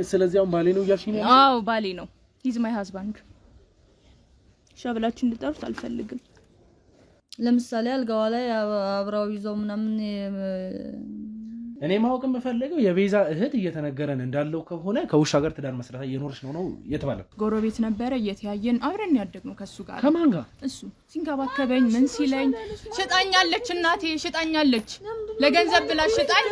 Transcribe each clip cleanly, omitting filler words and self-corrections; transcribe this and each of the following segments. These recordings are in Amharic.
ስለዚህ አሁን ባሌ ነው እያልሽኝ ነው? አዎ ባሌ ነው። ሂዝ ማይ ሃዝባንድ። ሻብላችሁ እንድጠሩት አልፈልግም። ለምሳሌ አልጋዋ ላይ አብራው ይዘው ምናምን እኔ ማወቅ የምፈልገው የቤዛ እህት እየተነገረን እንዳለው ከሆነ ከውሻ ጋር ትዳር መስራት እየኖርሽ ነው የተባለው። ጎረቤት ነበረ እየተያየን አብረን ያደግነው ከሱ ጋር። ከማን ጋር? እሱ ሲንከባከበኝ ምን ሲለኝ ሽጣኛለች እናቴ ሽጣኛለች። ለገንዘብ ብላ ሽጣኝ።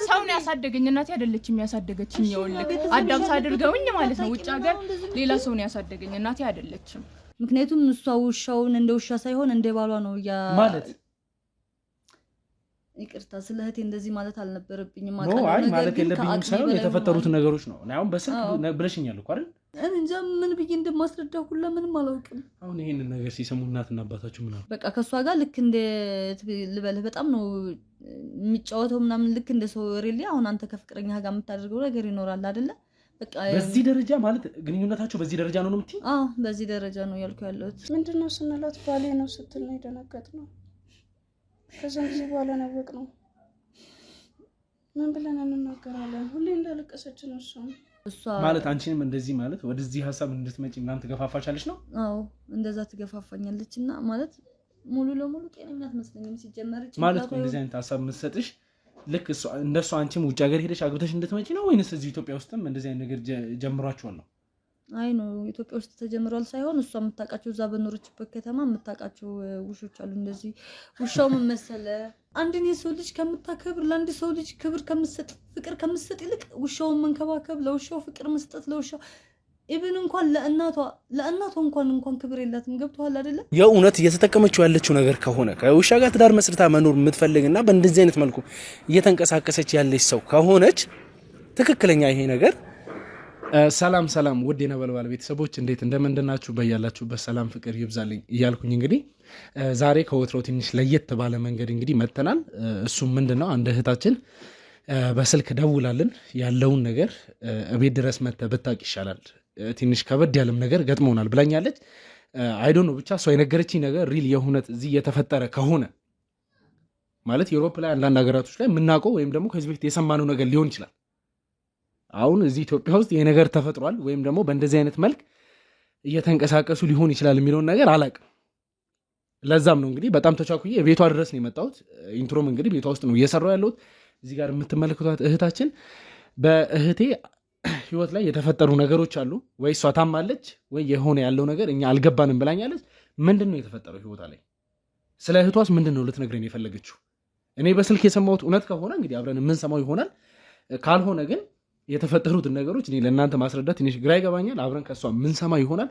ሰው ነው ያሳደገኝ። እናቴ አይደለችም ያሳደገችኝ። ይኸውልህ አዳም ሳድርገውኝ ማለት ነው። ውጭ ሀገር ሌላ ሰው ነው ያሳደገኝ። እናቴ አይደለችም። ምክንያቱም እሷ ውሻውን እንደ ውሻ ሳይሆን እንደ ባሏ ነው ማለት ይቅርታ ስለ እህቴ እንደዚህ ማለት አልነበረብኝም። አይ ማለት የለብኝም ሳይሆን የተፈጠሩት ነገሮች ነው። አሁን በስልክ ብለሽኛል እኮ አይደል? እንጃ ምን ብዬ እንደማስረዳው ሁላ ምንም አላውቅም። አሁን ይሄንን ነገር ሲሰሙ እናትና አባታችሁ ምን አሉ? በቃ ከሷ ጋር ልክ እንደ ልበልህ በጣም ነው የሚጫወተው ምናምን ልክ እንደ ሰው ሪሊ። አሁን አንተ ከፍቅረኛ ጋር የምታደርገው ነገር ይኖራል አይደለ? በቃ በዚህ ደረጃ ማለት ግንኙነታችሁ በዚህ ደረጃ ነው የምትይኝ? አዎ በዚህ ደረጃ ነው ያልኩ ያለሁት። ምንድነው ስንላት ባሌ ነው ስትል ነው የደነገጥነው። ከዛም ጊዜ በኋላ ናወቅ ነው። ምን ብለን እንናገራለን? ሁሌ እንዳለቀሰች ነው እሷ ማለት አንቺንም እንደዚህ ማለት ወደዚህ ሐሳብ እንድትመጪ ምናምን ትገፋፋሻለች ነው? አዎ እንደዛ ትገፋፋኛለችና ማለት ሙሉ ለሙሉ ጤነኛ አትመስለኝም ሲጀመር ማለት ነው። እንደዚህ አይነት ሐሳብ የምትሰጥሽ ልክ እንደሷ አንቺም ውጭ ሀገር ሄደሽ አግብተሽ እንድትመጪ ነው ወይንስ እዚህ ኢትዮጵያ ውስጥም እንደዚህ አይነት ነገር ጀምሯችኋል ነው? አይ ነው ኢትዮጵያ ውስጥ ተጀምሯል ሳይሆን እሷ የምታውቃቸው እዛ በኖረችበት ከተማ የምታውቃቸው ውሾች አሉ። እንደዚህ ውሻው ምን መሰለህ አንድን የሰው ልጅ ከምታከብር ለአንድ ሰው ልጅ ክብር ከምትሰጥ ፍቅር ከምትሰጥ ይልቅ ውሻውን መንከባከብ፣ ለውሻው ፍቅር መስጠት፣ ለውሻው ኢቭን እንኳን ለእናቷ እንኳን ክብር የላትም። ገብቶሃል አይደለ? የእውነት እየተጠቀመችው ያለችው ነገር ከሆነ ከውሻ ጋር ትዳር መስርታ መኖር የምትፈልግና በእንደዚህ አይነት መልኩ እየተንቀሳቀሰች ያለች ሰው ከሆነች ትክክለኛ ይሄ ነገር ሰላም ውድ የነበልባል ቤተሰቦች እንዴት እንደምንድናችሁ? በያላችሁበት ሰላም ፍቅር ይብዛልኝ እያልኩኝ እንግዲህ ዛሬ ከወትሮው ትንሽ ለየት ባለ መንገድ እንግዲህ መጥተናል። እሱም ምንድነው አንድ እህታችን በስልክ ደውላልን ያለውን ነገር እቤት ድረስ መጥተህ ብታውቅ ይሻላል፣ ትንሽ ከበድ ያለም ነገር ገጥሞናል ብላኛለች። አይዶ ነው ብቻ እሷ የነገረችኝ ነገር ሪል የእውነት እዚህ የተፈጠረ ከሆነ ማለት ዩሮፕ ላይ አንዳንድ ሀገራቶች ላይ የምናውቀው ወይም ደግሞ ከዚህ በፊት የሰማነው ነገር ሊሆን ይችላል። አሁን እዚህ ኢትዮጵያ ውስጥ ይሄ ነገር ተፈጥሯል ወይም ደግሞ በእንደዚህ አይነት መልክ እየተንቀሳቀሱ ሊሆን ይችላል የሚለውን ነገር አላውቅም። ለዛም ነው እንግዲህ በጣም ተቻኩዬ ቤቷ ድረስ ነው የመጣሁት። ኢንትሮም እንግዲህ ቤቷ ውስጥ ነው እየሰራው ያለሁት። እዚህ ጋር የምትመለከቷት እህታችን በእህቴ ህይወት ላይ የተፈጠሩ ነገሮች አሉ። ወይ እሷ ታማለች ወይ የሆነ ያለው ነገር እኛ አልገባንም ብላኛለች። ምንድን ነው የተፈጠረው ህይወቷ ላይ? ስለ እህቷስ ምንድን ነው ልትነግረኝ የፈለገችው? እኔ በስልክ የሰማሁት እውነት ከሆነ እንግዲህ አብረን የምንሰማው ይሆናል። ካልሆነ ግን የተፈጠሩትን ነገሮች እኔ ለእናንተ ማስረዳት ትንሽ ግራ ይገባኛል። አብረን ከሷ የምንሰማ ይሆናል።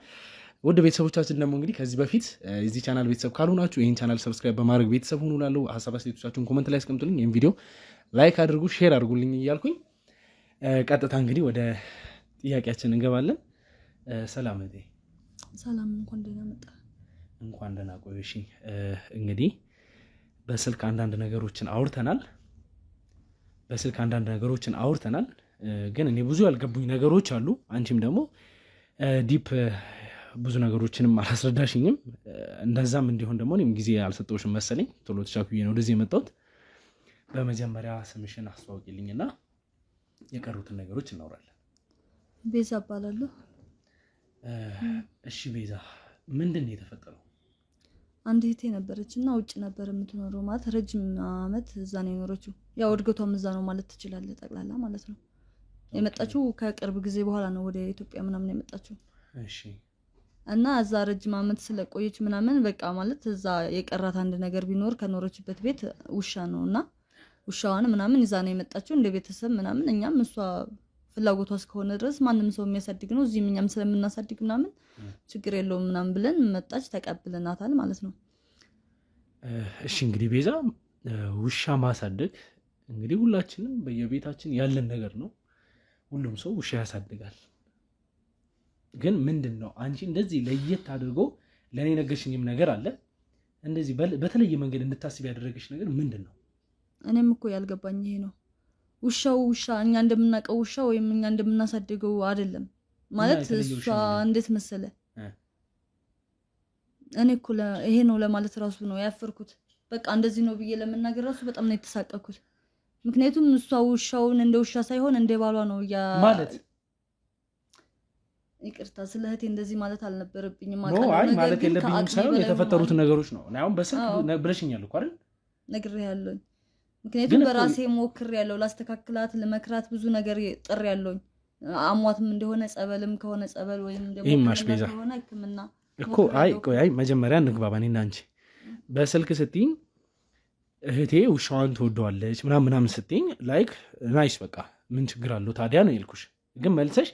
ውድ ቤተሰቦቻችን ደግሞ እንግዲህ ከዚህ በፊት የዚህ ቻናል ቤተሰብ ካልሆናችሁ ይህን ቻናል ሰብስክራይብ በማድረግ ቤተሰብ ሁኑ። ላለው ሀሳብ አስተያየቶቻችሁን ኮመንት ላይ አስቀምጡልኝ። ይህን ቪዲዮ ላይክ አድርጉ፣ ሼር አድርጉልኝ እያልኩኝ ቀጥታ እንግዲህ ወደ ጥያቄያችን እንገባለን። ሰላም እህቴ። ሰላም፣ እንኳን ደህና መጣ። እንኳን ደህና ቆየሽ። እንግዲህ በስልክ አንዳንድ ነገሮችን አውርተናል። ግን እኔ ብዙ ያልገቡኝ ነገሮች አሉ። አንቺም ደግሞ ዲፕ ብዙ ነገሮችንም አላስረዳሽኝም። እንደዛም እንዲሆን ደግሞ እኔም ጊዜ አልሰጠሁሽም መሰለኝ። ቶሎ ተቻኩዬ ነው ወደዚህ የመጣሁት። በመጀመሪያ ስምሽን አስተዋውቂልኝና የቀሩትን ነገሮች እናወራለን። ቤዛ እባላለሁ። እሺ ቤዛ፣ ምንድን ነው የተፈጠረው? አንድ እህቴ ነበረች እና ውጭ ነበር የምትኖረው። ማለት ረጅም ዓመት እዛ ነው የኖረችው። ያው እድገቷም እዛ ነው ማለት ትችላለህ፣ ጠቅላላ ማለት ነው። የመጣችው ከቅርብ ጊዜ በኋላ ነው ወደ ኢትዮጵያ ምናምን የመጣችው። እሺ። እና እዛ ረጅም ዓመት ስለቆየች ምናምን በቃ ማለት እዛ የቀራት አንድ ነገር ቢኖር ከኖረችበት ቤት ውሻ ነው እና ውሻዋን ምናምን ይዛ ነው የመጣችው እንደ ቤተሰብ ምናምን። እኛም እሷ ፍላጎቷ እስከሆነ ድረስ ማንም ሰው የሚያሳድግ ነው እዚህም እኛም ስለምናሳድግ ምናምን ችግር የለውም ምናምን ብለን መጣች፣ ተቀብለናታል ማለት ነው። እሺ እንግዲህ ቤዛ፣ ውሻ ማሳደግ እንግዲህ ሁላችንም በየቤታችን ያለን ነገር ነው። ሁሉም ሰው ውሻ ያሳድጋል። ግን ምንድን ነው አንቺ እንደዚህ ለየት አድርጎ ለእኔ ነገርሽኝም ነገር አለ እንደዚህ በተለየ መንገድ እንድታስብ ያደረገሽ ነገር ምንድን ነው? እኔም እኮ ያልገባኝ ይሄ ነው። ውሻው ውሻ እኛ እንደምናውቀው ውሻ ወይም እኛ እንደምናሳድገው አይደለም ማለት እሷ እንዴት መሰለ እኔ እኮ ይሄ ነው ለማለት ራሱ ነው ያፈርኩት። በቃ እንደዚህ ነው ብዬ ለመናገር ራሱ በጣም ነው የተሳቀኩት። ምክንያቱም እሷ ውሻውን እንደ ውሻ ሳይሆን እንደ ባሏ ነው ማለት ይቅርታ ስለ እህቴ እንደዚህ ማለት አልነበረብኝም አይ ማለት የለብኝም ሳይሆን የተፈጠሩት ነገሮች ነው እና አሁን በስልክ ብለሽኛል እኮ አይደል ነግሬያለሁ ምክንያቱም በራሴ ሞክሬያለሁ ላስተካክላት ለመክራት ብዙ ነገር ጥሬያለሁ አሟትም እንደሆነ ጸበልም ከሆነ ጸበል ወይም ደግሞ ከሆነ ህክምና እኮ አይ መጀመሪያ እንግባባን እና አንቺ በስልክ ስትይኝ እህቴ ውሻዋን ትወደዋለች ምናምን ስትይኝ ላይክ ናይስ በቃ ምን ችግር አለው ታዲያ ነው ያልኩሽ ግን መልሰሽ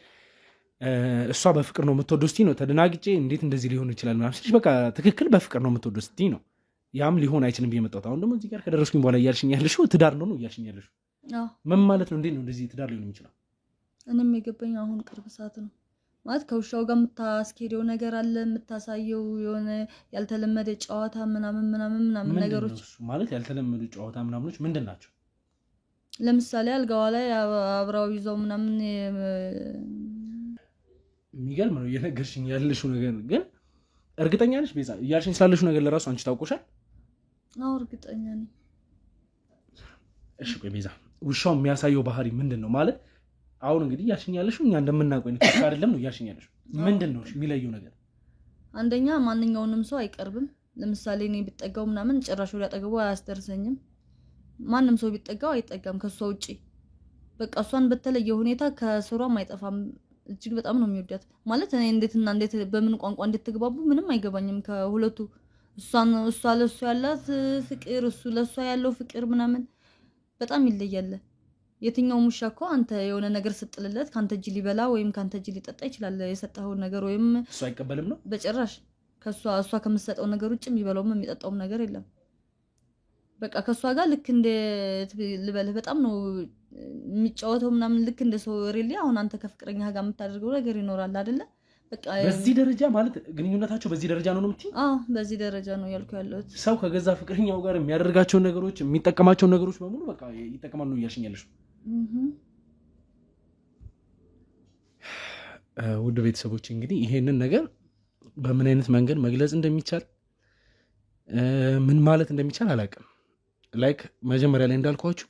እሷ በፍቅር ነው የምትወደው ስትይ ነው ተደናግጬ እንዴት እንደዚህ ሊሆን ይችላል ምናምን ስልሽ በቃ ትክክል በፍቅር ነው የምትወደው ስትይ ነው ያም ሊሆን አይችልም ብዬ መጣሁት አሁን ደግሞ እዚህ ጋር ከደረስኩኝ በኋላ እያልሽኝ ያለሽው ትዳር ነው እያልሽኝ ያለሽው ምን ማለት ነው እንዴት ነው እንደዚህ ትዳር ሊሆን የሚችለው እኔም የገባኝ አሁን ቅርብ ሰዓት ነው ማለት ከውሻው ጋር የምታስኬደው ነገር አለ የምታሳየው የሆነ ያልተለመደ ጨዋታ ምናምን ነገሮች ማለት ያልተለመዱ ጨዋታ ምናምኖች ምንድን ናቸው ለምሳሌ አልጋዋ ላይ አብራው ይዘው ምናምን የሚገርም ነው እየነገርሽኝ ያለሽው ነገር ግን እርግጠኛ ነሽ ቤዛ እያልሽኝ ስላለሽው ነገር ለራሱ አንቺ ታውቆሻል አዎ እርግጠኛ ነኝ እሺ ቆይ ቤዛ ውሻው የሚያሳየው ባህሪ ምንድን ነው ማለት አሁን እንግዲህ እያልሽኝ ያለሽው እኛ እንደምናውቀው ነው ከፍ አይደለም ነው እያልሽኝ ያለሽው ምንድን ነው የሚለየው ነገር አንደኛ ማንኛውንም ሰው አይቀርብም ለምሳሌ እኔ ብጠጋው ምናምን ጭራሽ ወደ አጠገቡ አያስደርሰኝም ማንም ሰው ቢጠጋው አይጠጋም ከሷ ውጪ በቃ እሷን በተለየ ሁኔታ ከስሯም አይጠፋም እጅግ በጣም ነው የሚወዳት ማለት እኔ እንዴት በምን ቋንቋ እንድትግባቡ ምንም አይገባኝም ከሁለቱ እሷ ለሱ ያላት ፍቅር እሱ ለሷ ያለው ፍቅር ምናምን በጣም ይለያል የትኛው ሙሻ እኮ አንተ የሆነ ነገር ስጥልለት ካንተ እጅ ሊበላ ወይም ካንተ እጅ ሊጠጣ ይችላል የሰጠው ነገር ወይም እሱ አይቀበልም ነው በጭራሽ እሷ ከምትሰጠው ነገር ውጭ የሚበላውም የሚጠጣውም ነገር የለም በቃ ከሷ ጋር ልክ እንደ ልበልህ በጣም ነው የሚጫወተው ምናምን ልክ እንደ ሰው ሪሊ አሁን አንተ ከፍቅረኛ ጋር የምታደርገው ነገር ይኖራል አይደለ በቃ በዚህ ደረጃ ማለት ግንኙነታቸው በዚህ ደረጃ ነው የምትይ በዚህ ደረጃ ነው ያልኩ ያለሁት ሰው ከገዛ ፍቅረኛው ጋር የሚያደርጋቸው ነገሮች የሚጠቀማቸው ነገሮች በሙሉ በቃ ይጠቀማሉ ነው እያልሽኝ ያለሽው ውድ ቤተሰቦች እንግዲህ ይሄንን ነገር በምን አይነት መንገድ መግለጽ እንደሚቻል ምን ማለት እንደሚቻል አላውቅም ላይክ መጀመሪያ ላይ እንዳልኳችሁ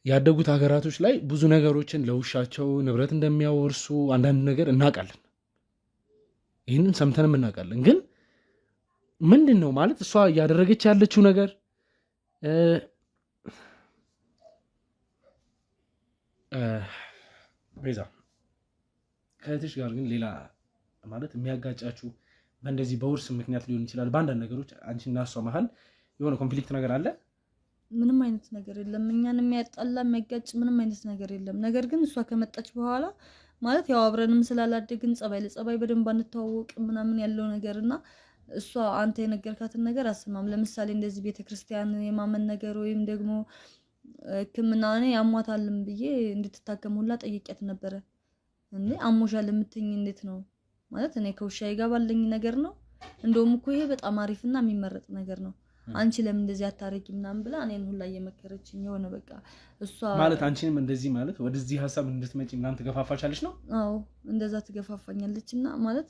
ያደጉት ሀገራቶች ላይ ብዙ ነገሮችን ለውሻቸው ንብረት እንደሚያወርሱ አንዳንድ ነገር እናውቃለን ይህንን ሰምተንም እናውቃለን ግን ምንድን ነው ማለት እሷ እያደረገች ያለችው ነገር ቤዛ ከእህትሽ ጋር ግን ሌላ ማለት የሚያጋጫችሁ በእንደዚህ በውርስ ምክንያት ሊሆን ይችላል በአንዳንድ ነገሮች አንቺና እሷ መሀል የሆነ ኮንፍሊክት ነገር አለ ምንም አይነት ነገር የለም እኛን የሚያጣላ የሚያጋጭ ምንም አይነት ነገር የለም ነገር ግን እሷ ከመጣች በኋላ ማለት ያው አብረንም ስላላደግን ጸባይ ለጸባይ በደንብ አንተዋወቅ ምናምን ያለው ነገርና እሷ አንተ የነገርካትን ነገር አስማም ለምሳሌ እንደዚህ ቤተክርስቲያን የማመን ነገር ወይም ደግሞ ህክምና እኔ ያሟታልም ብዬ እንድትታከም ሁላ ጠይቄያት ነበረ እንዴ አሞሻል የምትኝ እንዴት ነው ማለት እኔ ከውሻዬ ጋር ባለኝ ነገር ነው እንደውም እኮ ይሄ በጣም አሪፍና የሚመረጥ ነገር ነው አንቺ ለምን እንደዚህ አታረጊ ምናምን ብላ እኔን ሁላ እየመከረችኝ የሆነ በቃ እሷ ማለት አንቺንም እንደዚህ ማለት ወደዚህ ሐሳብ እንድትመጪ ምናምን ትገፋፋቻለች ነው አዎ እንደዛ ትገፋፋኛለችና ማለት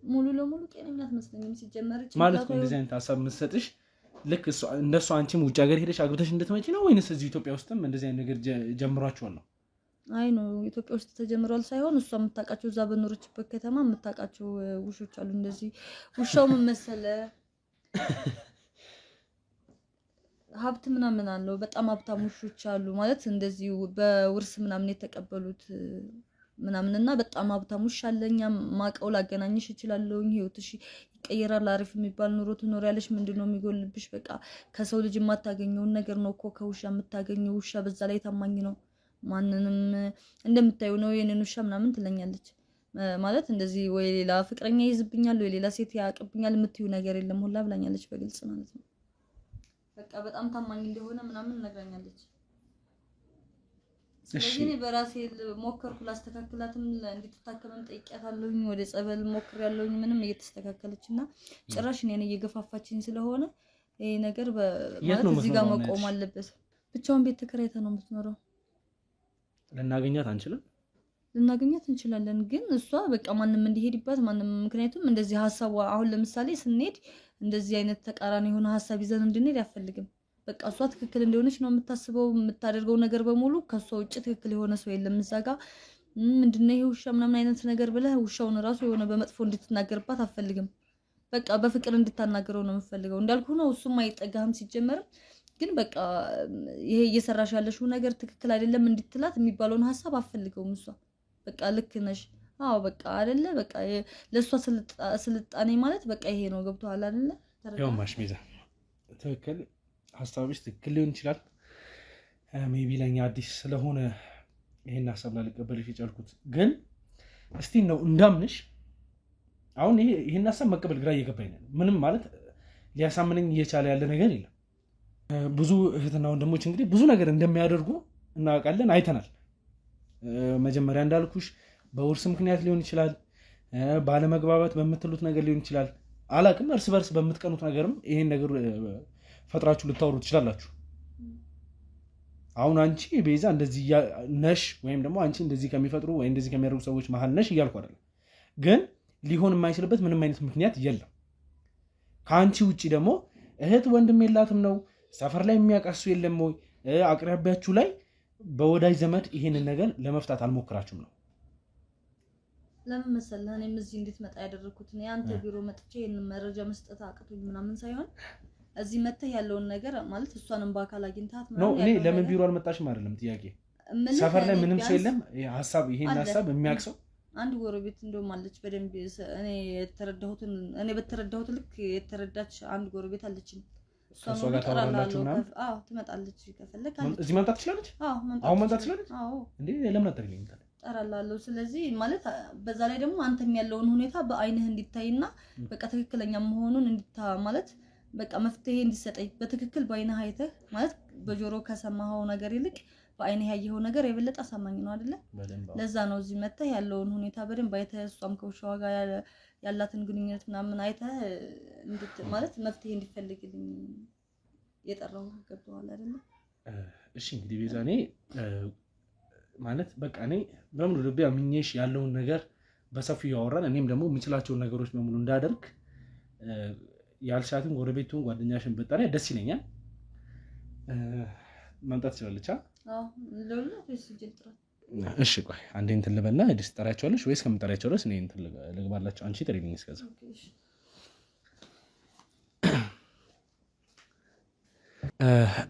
ሙሉ ለሙሉ ጤነኛ አትመስለኝም ሲጀመር ማለት እንደዚህ አይነት ሐሳብ መስጠትሽ ልክ እንደሷ አንቺም ውጭ ሀገር ሄደሽ አግብተሽ እንድትመጪ ነው ወይንስ እዚህ ኢትዮጵያ ውስጥም እንደዚህ አይነት ነገር ጀምሯችኋል ነው አይ ነው ኢትዮጵያ ውስጥ ተጀምሯል ሳይሆን እሷ የምታውቃቸው እዛ በኖረችበት ከተማ የምታውቃቸው ውሾች አሉ እንደዚህ ውሻው ምን መሰለ ሀብት ምናምን አለው በጣም ሀብታም ውሾች አሉ ማለት እንደዚህ በውርስ ምናምን የተቀበሉት ምናምንና በጣም ሀብታም ውሻ አለኛ ማቀው ላገናኝሽ እችላለሁ ህይወትሽ ይቀየራል አሪፍ የሚባል ኑሮ ትኖሪያለሽ ምንድነው የሚጎልብሽ በቃ ከሰው ልጅ የማታገኘውን ነገር ነው እኮ ከውሻ የምታገኘው ውሻ በዛ ላይ ታማኝ ነው ማንንም እንደምታዩ ነው የኔን ውሻ ምናምን ትለኛለች ማለት እንደዚህ ወይ ሌላ ፍቅረኛ ይዝብኛል ወይ ሌላ ሴት ያቅብኛል የምትዩ ነገር የለም ሁላ ብላኛለች በግልጽ ማለት ነው በቃ በጣም ታማኝ እንደሆነ ምናምን ነግራኛለች ስለዚህ እኔ በራሴ ሞከርኩ ላስተካክላትም እንድትታከምም ጠይቄያታለሁኝ ወደ ጸበል ሞክሬያለሁኝ ምንም እየተስተካከለችና ጭራሽ እኔን እየገፋፋችኝ ስለሆነ ይሄ ነገር ማለት እዚህ ጋር መቆም አለበት ብቻውን ቤት ተከራይታ ነው የምትኖረው ልናገኛት አንችልም ልናገኛት እንችላለን ግን እሷ በቃ ማንንም እንዲሄድባት ማንንም ምክንያቱም እንደዚህ ሐሳብ አሁን ለምሳሌ ስንሄድ እንደዚህ አይነት ተቃራኒ የሆነ ሐሳብ ይዘን እንድንሄድ ያፈልግም በቃ እሷ ትክክል እንደሆነች ነው የምታስበው። የምታደርገው ነገር በሙሉ ከሷ ውጭ ትክክል የሆነ ሰው የለም እዛ ጋር። ምንድነው ይሄ ውሻ ምናምን አይነት ነገር ብለህ ውሻውን ራሱ የሆነ በመጥፎ እንድትናገርባት አትፈልግም። በቃ በፍቅር እንድታናገረው ነው የምፈልገው። እንዳልኩ ነው እሱም አይጠጋህም ሲጀመርም። ግን በቃ ይሄ እየሰራሽ ያለሽው ነገር ትክክል አይደለም እንድትላት የሚባለውን ሐሳብ አትፈልገውም እሷ። በቃ ልክ ነሽ፣ አዎ በቃ አይደለ፣ በቃ ለሷ ስልጣኔ ማለት በቃ ይሄ ነው። ገብቶሃል አይደለ? ያው ማሽሚዛ ትክክል ሐሳብሽ ትክክል ሊሆን ይችላል። ሜቢ ለኛ አዲስ ስለሆነ ይሄን ሐሳብ ላልቀበልሽ የቻልኩት ግን እስቲ ነው እንዳምንሽ። አሁን ይሄን ሐሳብ መቀበል ግራ እየገባኝ ነው። ምንም ማለት ሊያሳምነኝ እየቻለ ያለ ነገር የለም። ብዙ እህትና ወንድሞች እንግዲህ ብዙ ነገር እንደሚያደርጉ እናውቃለን፣ አይተናል። መጀመሪያ እንዳልኩሽ በውርስ ምክንያት ሊሆን ይችላል፣ ባለመግባባት በምትሉት ነገር ሊሆን ይችላል። አላቅም፣ እርስ በርስ በምትቀኑት ነገርም ይሄን ነገር ፈጥራችሁ ልታወሩ ትችላላችሁ። አሁን አንቺ ቤዛ እንደዚህ ነሽ ወይም ደግሞ አንቺ እንደዚህ ከሚፈጥሩ ወይ እንደዚህ ከሚያደርጉ ሰዎች መሀል ነሽ እያልኩ አይደለም። ግን ሊሆን የማይችልበት ምንም አይነት ምክንያት የለም። ከአንቺ ውጪ ደግሞ እህት ወንድም የላትም ነው? ሰፈር ላይ የሚያቀሱ የለም ወይ? አቅራቢያችሁ ላይ በወዳጅ ዘመድ ይሄንን ነገር ለመፍታት አልሞክራችሁም ነው? ለምን መሰለህ እኔም እዚህ እንድትመጣ ያደረኩት ነው አንተ ቢሮ መጥቼ ይሄንን መረጃ መስጠት አቅቶኝ ምናምን ሳይሆን እዚህ መጥተህ ያለውን ነገር ማለት እሷንም በአካል አግኝታት ነው። እኔ ለምን ቢሮ አልመጣሽም አይደለም ጥያቄ። ሰፈር ላይ ምንም ሰው የለም ይሄን ሐሳብ የሚያቅሰው? አንድ ጎረቤት እንደውም አለች በደንብ እኔ በተረዳሁት ልክ የተረዳች አንድ ጎረቤት አለችኝ። እሷ ጋር ታወራላችሁ ምናምን? አዎ ትመጣለች። ከፈለክ እዚህ መምጣት ትችላለች። አሁን መምጣት ትችላለች። አዎ እንዴ ለምን አትጠሪልኝ? ጠራላለሁ። ስለዚህ ማለት በዛ ላይ ደግሞ አንተም ያለውን ሁኔታ በአይንህ እንዲታይና በቃ ትክክለኛ መሆኑን ማለት በቃ መፍትሄ እንዲሰጠኝ በትክክል በአይንህ አይተህ ማለት በጆሮ ከሰማኸው ነገር ይልቅ በአይንህ ያየኸው ነገር የበለጠ አሳማኝ ነው አይደለ? ለዛ ነው እዚህ መጥተህ ያለውን ሁኔታ በደንብ አይተህ እሷም ከውሻዋ ጋር ያላትን ግንኙነት ምናምን አይተህ ማለት መፍትሄ እንዲፈልግልኝ የጠራው። ገብቶሃል አይደለ? እሺ እንግዲህ ቤዛ እኔ ማለት በቃ እኔ በሙሉ ልቤ አምኜሽ ያለውን ነገር በሰፊው ያወራን እኔም ደግሞ የምችላቸውን ነገሮች በሙሉ እንዳደርግ ያልሻትን ጎረቤቱን ጓደኛሽን ብጠራ ደስ ይለኛል። መምጣት ትችላለች? እሺ ቆይ አንዴ እንትን ልበልና ሄደሽ ትጠሪያቸዋለሽ ወይስ ከምጠሪያቸው ድረስ እኔ እንትን ልግባላቸው? አንቺ ጥሪልኝ እስከዛ።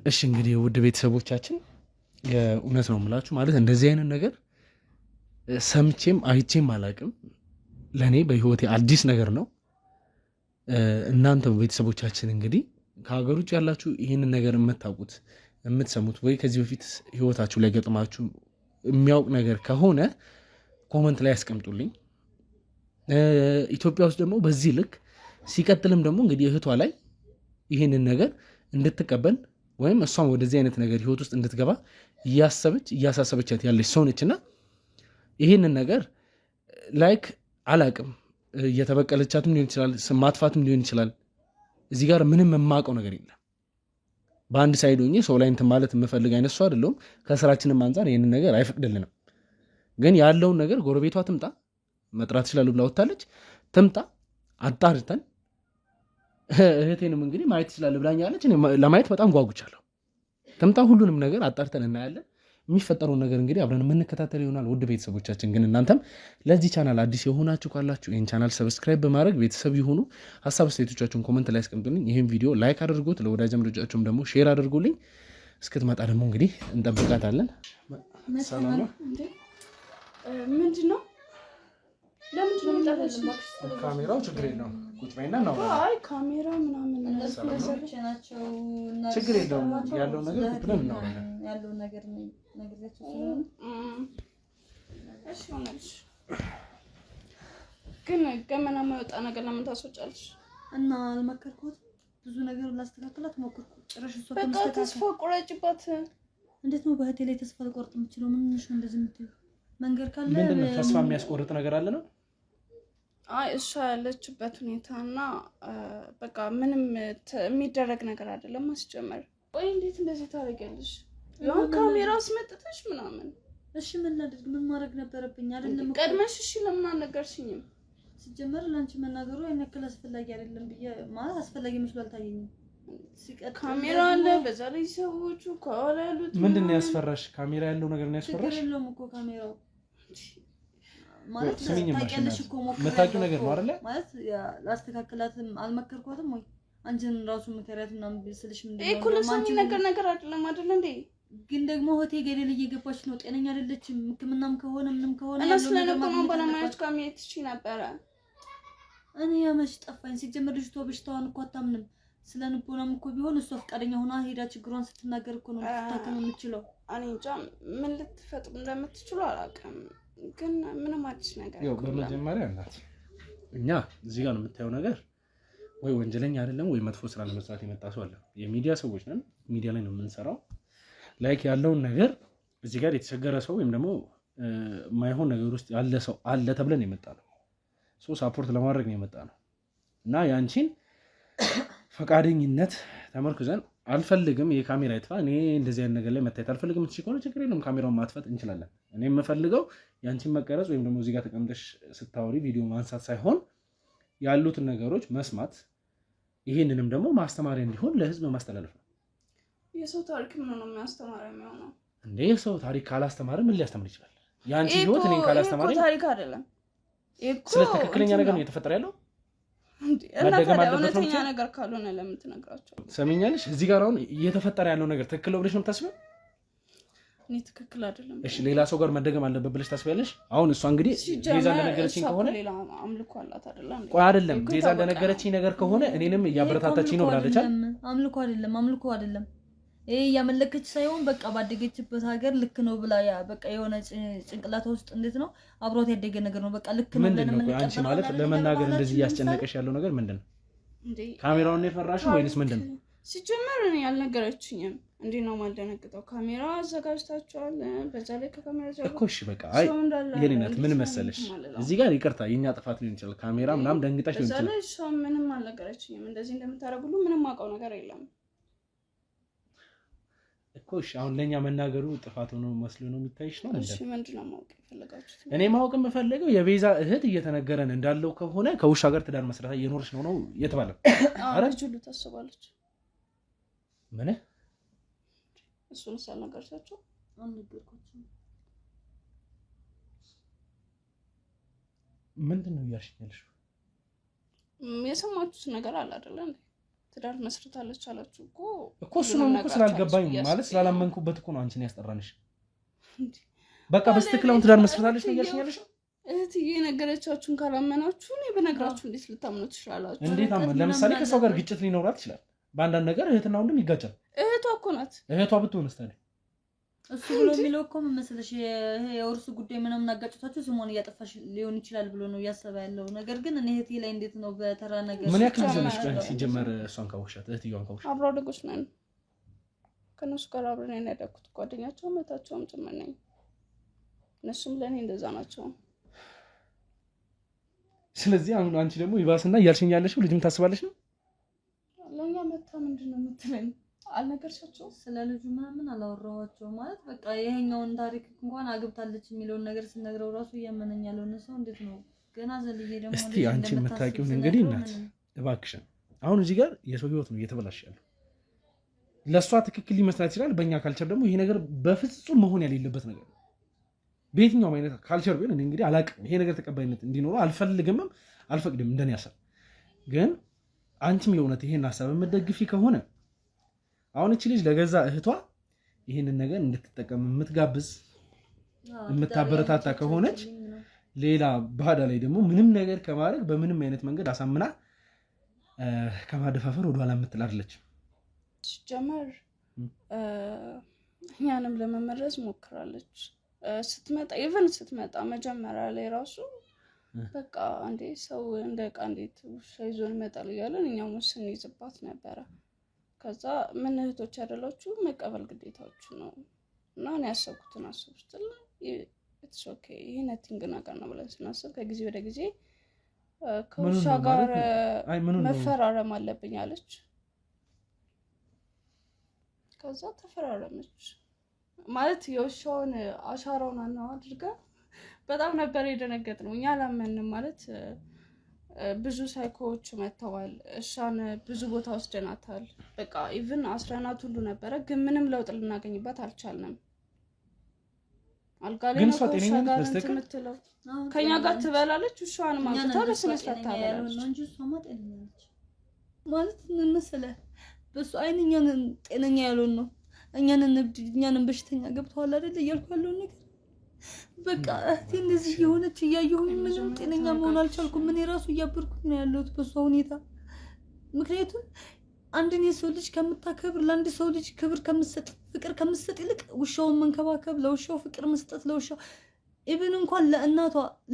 እሺ እንግዲህ ውድ ቤተሰቦቻችን የእውነት ነው የምላችሁ ማለት እንደዚህ አይነት ነገር ሰምቼም አይቼም አላቅም። ለእኔ በህይወቴ አዲስ ነገር ነው። እናንተ ቤተሰቦቻችን እንግዲህ ከሀገር ውጭ ያላችሁ ይህንን ነገር የምታውቁት የምትሰሙት ወይ ከዚህ በፊት ህይወታችሁ ላይ ገጥማችሁ የሚያውቅ ነገር ከሆነ ኮመንት ላይ ያስቀምጡልኝ። ኢትዮጵያ ውስጥ ደግሞ በዚህ ልክ ሲቀጥልም ደግሞ እንግዲህ እህቷ ላይ ይህንን ነገር እንድትቀበል ወይም እሷም ወደዚህ አይነት ነገር ህይወት ውስጥ እንድትገባ እያሳሰበቻት ያለች ሰው ነችና ይህንን ነገር ላይክ አላቅም እየተበቀለቻትም ሊሆን ይችላል፣ ማጥፋትም ሊሆን ይችላል። እዚህ ጋር ምንም የማውቀው ነገር የለም። በአንድ ሳይድ ሆኜ ሰው ላይ እንትን ማለት የምፈልግ አይነት ሰው አይደለሁም። ከስራችንም አንጻር ይህንን ነገር አይፈቅድልንም። ግን ያለውን ነገር ጎረቤቷ ትምጣ፣ መጥራት ይችላሉ ብላ ወታለች፣ ትምጣ፣ አጣርተን እህቴንም እንግዲህ ማየት ይችላል ብላኛለች። ለማየት በጣም ጓጉቻለሁ። ትምጣ፣ ሁሉንም ነገር አጣርተን እናያለን። የሚፈጠረውን ነገር እንግዲህ አብረን የምንከታተል ይሆናል። ውድ ቤተሰቦቻችን ግን እናንተም ለዚህ ቻናል አዲስ የሆናችሁ ካላችሁ ይህን ቻናል ሰብስክራይብ በማድረግ ቤተሰብ ይሁኑ። ሀሳብ አስተያየቶቻችሁን ኮመንት ላይ አስቀምጡልኝ። ይህን ቪዲዮ ላይክ አድርጉት፣ ለወዳጅ ዘመዶቻችሁም ደግሞ ሼር አድርጉልኝ። እስክትመጣ ደግሞ እንግዲህ እንጠብቃታለን። ሰላም ነው። ምንድን ነው? ለምንድን ነው ካሜራው? ችግር የለውም ቁጭ በይና ነው። አይ ካሜራ ምናምን ናቸው። ችግር የለውም ያለው ነገር ቁጭ ብለን ነው ያለው ነገር ነግሬያቸው እሺ ሆነልሽ። ግን ገመና የማይወጣ ነገር ለምን ታስወጫለሽ? እና አልመከርኩትም። ብዙ ነገር ላስተካክላት ሞክርኩ። ጭራሽ እሷ በቃ ተስፋ ቁረጭባት። እንዴት ነው በእህቴ ላይ ተስፋ ልቆርጥ የምችለው? ምን ነው እንደዚህ የምትይው? መንገድ ካለ ምንድን ነው ተስፋ የሚያስቆርጥ ነገር አለ ነው? አይ እሷ ያለችበት ሁኔታና በቃ ምንም የሚደረግ ነገር አይደለም። ማስጀመር ቆይ እንዴት እንደዚህ ታደርጊያለሽ? ያን ካሜራ አስመጥተሽ ምናምን። እሺ ምን ላድርግ? ምን ማድረግ ነበረብኝ? አይደለም ቀድመሽ እሺ ለምን አልነገርሽኝም? ሲጀመር ላንቺ መናገሩ አይነከል አስፈላጊ አይደለም ብዬ ማለት አስፈላጊ መስሎ አልታየኝም። ካሜራ አለ፣ በዛ ላይ ሰዎቹ ከኋላ ያሉት ምንድን ነው ያስፈራሽ? ካሜራ ያለው ነገር ነው ያስፈራሽ? ችግር የለውም እኮ ካሜራው ማለት ታውቂያለሽ እኮ የምታውቂው ነገር ነው አይደለ? ማለት ላስተካክላትም አልመከርኳትም ወይ አንቺን ራሱ ምክንያት እና ስልሽ ምንድነው እኮ ለሰሚ ነገር አይደለም አይደል እንዴ? ግን ደግሞ እህቴ ገደል እየገባች ነው። ጤነኛ አይደለችም። ሕክምናም ከሆነ ምንም ከሆነ እና ስለነበረው ባለማየት ካሜራ ትቺ ነበረ። እኔ ያመሽ ጠፋኝ። ሲጀምር ልጅቷ በሽታዋን እኮ አታምንም። ስለንቦናም እኮ ቢሆን እሷ ፈቃደኛ ሆና ሄዳ ችግሯን ስትናገር እኮ ነው ልትታከም የምትችለው። እኔ እንጃ ምን ልትፈጥሩ እንደምትችሉ አላውቅም። ግን ምንም አዲስ ነገር ያው በመጀመሪያ እናት እኛ እዚህ ጋር ነው የምታየው ነገር ወይ ወንጀለኛ አይደለም ወይ መጥፎ ስራ ለመስራት የመጣ ሰው አለ። የሚዲያ ሰዎች ነን። ሚዲያ ላይ ነው የምንሰራው። ላይክ ያለውን ነገር እዚህ ጋር የተቸገረ ሰው ወይም ደግሞ ማይሆን ነገር ውስጥ ያለ ሰው አለ ተብለን የመጣ ነው። ሶ ሳፖርት ለማድረግ ነው የመጣ ነው እና ያንቺን ፈቃደኝነት ተመርኩዘን አልፈልግም የካሜራ ይጥፋ እኔ እንደዚህ አይነት ነገር ላይ መታየት አልፈልግም እሺ ከሆነ ችግር የለም ካሜራውን ማጥፋት እንችላለን። እኔ የምፈልገው ያንቺን መቀረጽ ወይም ደግሞ እዚህ ጋር ተቀምጠሽ ስታወሪ ቪዲዮ ማንሳት ሳይሆን ያሉትን ነገሮች መስማት ይሄንንም ደግሞ ማስተማሪያ እንዲሆን ለህዝብ ማስተላለፍ ነው። የሰው ታሪክ ምን ነው የሚያስተማረው የሚሆነው እንዴ? የሰው ታሪክ ካላስተማረ ምን ሊያስተምር ይችላል? ያንቺ ህይወት እኔን ካላስተማረ ታሪክ አይደለም እኮ ስለ ትክክለኛ ነገር ነው የተፈጠረ ያለው። መደገም አለበት ነው ነገር ካልሆነ ለምን ትነግራቸው? ሰሚኛለሽ? እዚህ ጋር አሁን እየተፈጠረ ያለው ነገር ትክክል ነው ብለሽ ነው የምታስበው? እኔ ትክክል አይደለም። እሺ ሌላ ሰው ጋር መደገም አለበት ብለሽ ታስቢያለሽ? አሁን እሷ እንግዲህ ቤዛ እንደነገረችኝ ከሆነ ሌላ አምልኮ አላት አይደለም? ቆይ አይደለም ቤዛ እንደነገረችኝ ነገር ከሆነ እኔንም እያበረታታችኝ ነው ብላለች አይደል? አምልኮ አይደለም ይሄ ያመለከች ሳይሆን በቃ ባደገችበት ሀገር ልክ ነው ብላ በቃ የሆነ ጭንቅላቷ ውስጥ እንዴት ነው አብሮት ያደገ ነገር ነው። በቃ ልክ ነው ብለን ምን አንቺ ማለት ለመናገር እንደዚህ ያስጨነቀሽ ያለው ነገር ምንድነው? ካሜራውን ነው የፈራሽው ወይንስ ምንድነው? ሲጀመር እኔ ያልነገረችኝም እንዴ ነው ማልደነግጠው። ካሜራ አዘጋጅታችኋል፣ በዛ ላይ ከካሜራ ጀርባ እኮ እሺ በቃ አይ የኔ ናት። ምን መሰለሽ እዚህ ጋር ይቅርታ የኛ ጥፋት ሊሆን ይችላል። ካሜራ ምናምን ደንግጣሽ ሊሆን ይችላል። በዛ ላይ እሷ ምንም አልነገረችኝም። እንደዚህ እንደምታረጉሉ ምንም አውቀው ነገር የለም እኮ እሺ አሁን ለኛ መናገሩ ጥፋት ሆኖ መስሎ ነው የሚታይሽ ነው እንዴ? እሺ ምንድነው ማወቅ የፈለጋችሁት? እኔ ማወቅ የምፈልገው የቤዛ እህት እየተነገረን እንዳለው ከሆነ ከውሻ ጋር ትዳር መስራታ እየኖርሽ ነው የተባለው። አረ ጁሉ ታስባለች። ምን እሱን ሳልነገርሻቸው አንነገርኳቸው። ምንድነው እያልሽኝ ያለሽው? የሰማችሁት ነገር አለ አይደል እንዴ? ትዳር መስርታለች አላችሁ እኮ እሱ ነው እኮ ስላልገባኝ ማለት ስላላመንኩበት እኮ ነው አንቺን ያስጠራንሽ። በቃ በስትክክል ትዳር መስርታለች ነው እያልሽኝ ያለሽው? እህትዬ ነገረቻችሁን ካላመናችሁ እኔ በነግራችሁ እንዴት ልታምኑ ትችላላችሁ? እንዴት አመን? ለምሳሌ ከሰው ጋር ግጭት ሊኖራት ይችላል። በአንዳንድ ነገር እህትና ወንድም ይጋጫል። እህቷ እኮ ናት። እህቷ ብትሆንስ ታዲያ እሱ ብሎ የሚለው እኮ ምን መሰለሽ የውርስ ጉዳይ ምናምን አጋጭታችሁ ስሟን እያጠፋሽ ሊሆን ይችላል ብሎ ነው እያሰበ ያለው። ነገር ግን እኔ እህቴ ላይ እንዴት ነው በተራ ነገር ምን ያክል ዘመንሽ ቀን ሲጀመር እሷን ካወቅሻት እህትየዋን ካወቅሻት? አብረው አደጎች ነን። ከነሱ ጋር አብረን ያደግኩት ጓደኛቸውም እህታቸውም ጭምር ነኝ። እነሱም ለእኔ እንደዛ ናቸው። ስለዚህ አሁን አንቺ ደግሞ ይባስና እያልሽኝ ያለሽው ልጅም ታስባለሽ ነው? ለእኛ መታ ምንድን ነው የምትለኝ? አልነገርሻቸውም? ስለ ልጁ ምናምን አላወራኋቸውም። ማለት በቃ ይሄኛውን ታሪክ እንኳን አግብታለች የሚለውን ነገር ስነግረው ራሱ እያመነኝ ያለውን ሰው እንዴት ነው ገና ዘልዬ ደግሞ እስቲ አንቺ የምታውቂውን እንግዲህ እናት እባክሽን፣ አሁን እዚህ ጋር የሰው ህይወት ነው እየተበላሽ ያለው። ለእሷ ትክክል ሊመስላት ይችላል። በእኛ ካልቸር ደግሞ ይሄ ነገር በፍጹም መሆን የሌለበት ነገር ነው። በየትኛውም አይነት ካልቸር ቢሆን እኔ እንግዲህ አላውቅም፣ ይሄ ነገር ተቀባይነት እንዲኖረው አልፈልግምም አልፈቅድም። እንደኔ ሀሳብ ግን አንቺም የእውነት ይሄን ሀሳብ የምትደግፊ ከሆነ አሁን እቺ ልጅ ለገዛ እህቷ ይሄንን ነገር እንድትጠቀም የምትጋብዝ የምታበረታታ ከሆነች ሌላ ባዳ ላይ ደግሞ ምንም ነገር ከማድረግ በምንም አይነት መንገድ አሳምና ከማደፋፈር ወደኋላ የምትል አይደለችም። ሲጀመር እኛንም ለመመረዝ ሞክራለች። ስትመጣ መጀመሪያ ላይ ራሱ በቃ እንዴ ሰው እንደ ዕቃ እንዴት ውሻ ይዞን ይመጣል እያለን እኛም ውስን ይዝባት ነበረ። ከዛ ምን እህቶች ያደላችሁ መቀበል ግዴታችሁ ነው እና እኔ ያሰብኩትን አስብ ስትል ኢትስ ኦኬ ይሄ ነቲንግ ነገር ነው ብለን ስናስብ ከጊዜ ወደ ጊዜ ከውሻ ጋር መፈራረም አለብኝ አለች። ከዛ ተፈራረመች ማለት የውሻውን አሻራውን አድርጋ በጣም ነበር የደነገጥነው። እኛ አላመንም ማለት ብዙ ሳይኮዎች መጥተዋል። እሷን ብዙ ቦታ ወስደናታል። በቃ ኢቭን አስረናት ሁሉ ነበረ፣ ግን ምንም ለውጥ ልናገኝባት አልቻልንም። አልጋ ላይ ነው ከውሻ ጋር የምትለው። ከኛ ጋር ትበላለች፣ ውሻዋን ማምጣታ በስነ ስርዓት ታበላለች እንጂ እሷማ ጤነኛ ነች ማለት ምን መሰለህ፣ በሱ አይን እኛን ጤነኛ ያልሆን ነው እኛንን በሽተኛ ገብተዋል አይደል እያልኩ ያለው ነገር በቃ እህቴ እንደዚህ የሆነች እያየሁኝ ምንም ጤነኛ መሆን አልቻልኩም። ምን ራሱ እያበርኩኝ ነው ያለሁት በሷ ሁኔታ። ምክንያቱም አንድን የሰው ልጅ ከምታከብር ለአንድ ሰው ልጅ ክብር ከምትሰጥ ፍቅር ከምትሰጥ ይልቅ ውሻውን መንከባከብ፣ ለውሻው ፍቅር መስጠት፣ ለውሻው ኢቭን እንኳን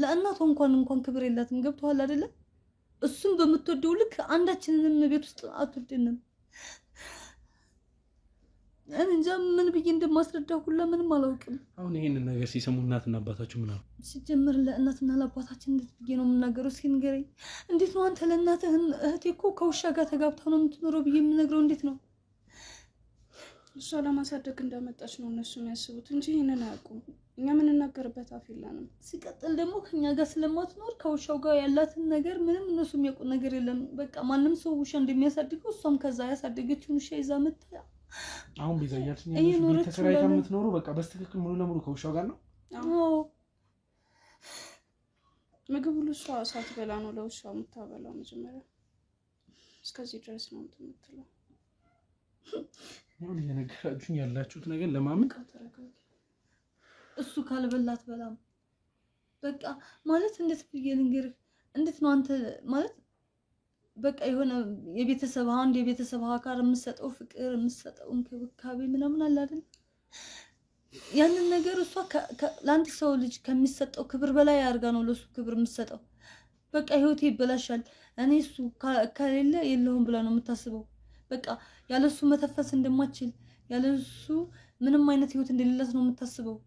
ለእናቷ እንኳን ክብር የላትም። ገብቶሃል አይደለ? እሱም በምትወደው ልክ አንዳችንንም ቤት ውስጥ አትወደንም። እንጃ ምን ብዬ እንደማስረዳው ሁላ ምንም አላውቅም። አሁን ይሄንን ነገር ሲሰሙ እናትና አባታችሁ ምን አሉ? ሲጀምር ለእናትና ለአባታችን እንዴት ብዬ ነው የምናገረው? እስኪ ንገረኝ። እንዴት ነው አንተ ለእናትህ እህቴ እኮ ከውሻ ጋር ተጋብታ ነው የምትኖረው ብዬ የምነግረው? እንዴት ነው እሷ ለማሳደግ እንዳመጣች ነው እነሱ የሚያስቡት እንጂ ይሄንን አያውቁም። እኛ የምንናገርበት አፍ የለንም። ሲቀጥል ደግሞ ከኛ ጋር ስለማትኖር ከውሻው ጋር ያላትን ነገር ምንም እነሱ የሚያውቁ ነገር የለም። በቃ ማንም ሰው ውሻ እንደሚያሳድገው እሷም ከዛ ያሳደገችውን ውሻ ይዛ መጣ። አሁን ቢዛያችን ቤት ተከራይታ የምትኖሩ በቃ በስትክክል ሙሉ ለሙሉ ከውሻው ጋር ነው። አዎ ምግብ ሁሉ እሷ ሳትበላ ነው ለውሻው የምታበላው። መጀመሪያ እስከዚህ ድረስ ነው የምትለው። አሁን እየነገራችሁኝ ያላችሁት ነገር ለማመን እሱ ካልበላት በላም በቃ ማለት እንዴት ብዬ ልንገርህ? እንዴት ነው አንተ ማለት በቃ የሆነ የቤተሰብ አካል የምትሰጠው ፍቅር የምትሰጠው እንክብካቤ ምናምን አለ አይደል? ያንን ነገር እሷ ለአንድ ሰው ልጅ ከሚሰጠው ክብር በላይ አድርጋ ነው ለሱ ክብር የምትሰጠው። በቃ ህይወቴ ይበላሻል እኔ እሱ ከሌለ የለውም ብላ ነው የምታስበው። በቃ ያለሱ መተፈስ እንደማትችል ያለሱ ምንም አይነት ህይወት እንደሌላት ነው የምታስበው።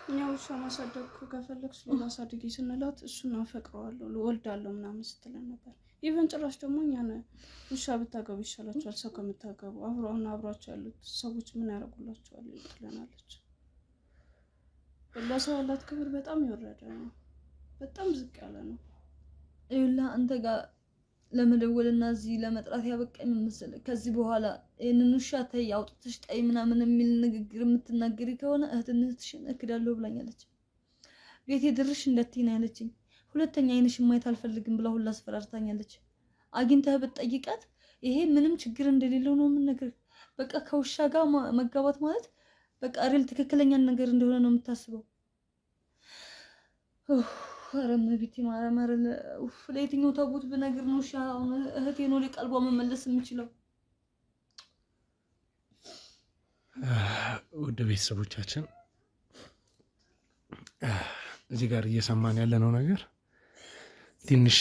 እኛ ውሻ ማሳደግ ከፈለግሽ ሌላ አሳድጊ ስንላት እሱን አፈቅረዋለሁ እወልዳለሁ ምናምን ስትለን ነበር። ኢቨን ጭራሽ ደግሞ እኛን ውሻ ብታገቡ ይሻላችኋል ሰው ከምታገቡ፣ አብሯቸው ያሉት ሰዎች ምን ያደርጉላቸዋል ትለናለች። ለሰው ያላት ክብር በጣም የወረደ ነው፣ በጣም ዝቅ ያለ ነው። ይኸውልህ አንተ ጋር ለመደወልና እዚህ ለመጥራት ያበቃኝ መሰለህ። ከዚህ በኋላ ይሄንን ውሻ ተይ አውጥተሽ ጣይ ምናምን የሚል ንግግር የምትናገሪ ከሆነ እህትነትሽን እክዳለሁ ብላኛለች። ቤቴ ድርሽ እንደትይ ነው ያለችኝ። ሁለተኛ አይንሽን ማየት አልፈልግም ብላ ሁላ አስፈራርታኛለች። አግኝተህ ብትጠይቃት ይሄ ምንም ችግር እንደሌለው ነው የምነግርህ። በቃ ከውሻ ጋር መጋባት ማለት በቃ ሪል ትክክለኛ ነገር እንደሆነ ነው የምታስበው። አረም ቢቲ ማራማረ ለየትኛው ታቦት ብነግር ነው እህቴ ነው ለቀልቧ መመለስ የምችለው? ወደ ቤተሰቦቻችን እዚህ ጋር እየሰማን ያለነው ነገር ትንሽ